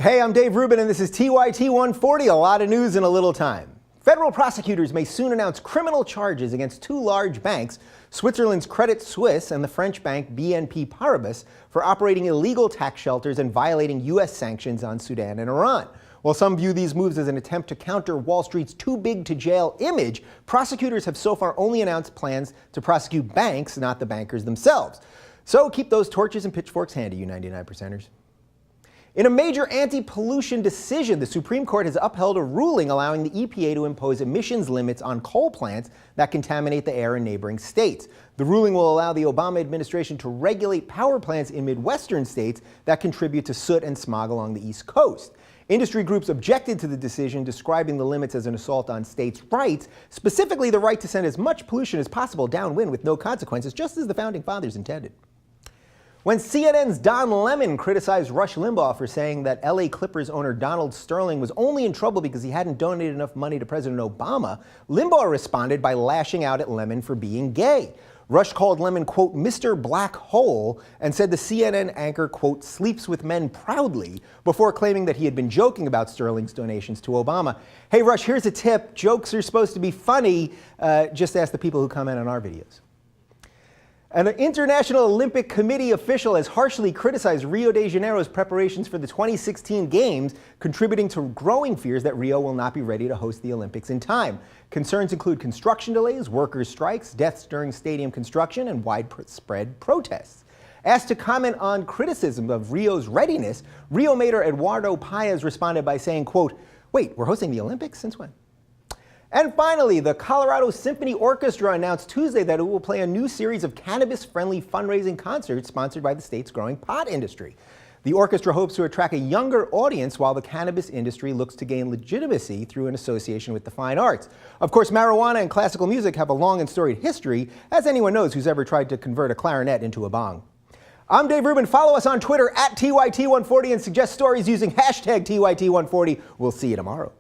Hey, I'm Dave Rubin, and this is TYT140, a lot of news in a little time. Federal prosecutors may soon announce criminal charges against two large banks, Switzerland's Credit Suisse and the French bank BNP Paribas, for operating illegal tax shelters and violating U.S. sanctions on Sudan and Iran. While some view these moves as an attempt to counter Wall Street's too-big-to-jail image, prosecutors have so far only announced plans to prosecute banks, not the bankers themselves. So keep those torches and pitchforks handy, you 99%ers. In a major anti-pollution decision, the Supreme Court has upheld a ruling allowing the EPA to impose emissions limits on coal plants that contaminate the air in neighboring states. The ruling will allow the Obama administration to regulate power plants in Midwestern states that contribute to soot and smog along the East Coast. Industry groups objected to the decision, describing the limits as an assault on states' rights, specifically the right to send as much pollution as possible downwind with no consequences, just as the Founding Fathers intended. When CNN's Don Lemon criticized Rush Limbaugh for saying that LA Clippers owner Donald Sterling was only in trouble because he hadn't donated enough money to President Obama, Limbaugh responded by lashing out at Lemon for being gay. Rush called Lemon, quote, Mr. Black Hole, and said the CNN anchor, quote, sleeps with men proudly, before claiming that he had been joking about Sterling's donations to Obama. Hey, Rush, here's a tip. Jokes are supposed to be funny. Just ask the people who comment on our videos. An International Olympic Committee official has harshly criticized Rio de Janeiro's preparations for the 2016 Games, contributing to growing fears that Rio will not be ready to host the Olympics in time. Concerns include construction delays, workers' strikes, deaths during stadium construction, and widespread protests. Asked to comment on criticism of Rio's readiness, Rio Mayor Eduardo Paez responded by saying, quote, wait, we're hosting the Olympics? Since when? And finally, the Colorado Symphony Orchestra announced Tuesday that it will play a new series of cannabis-friendly fundraising concerts sponsored by the state's growing pot industry. The orchestra hopes to attract a younger audience while the cannabis industry looks to gain legitimacy through an association with the fine arts. Of course, marijuana and classical music have a long and storied history, as anyone knows who's ever tried to convert a clarinet into a bong. I'm Dave Rubin. Follow us on Twitter at TYT140 and suggest stories using hashtag TYT140. We'll see you tomorrow.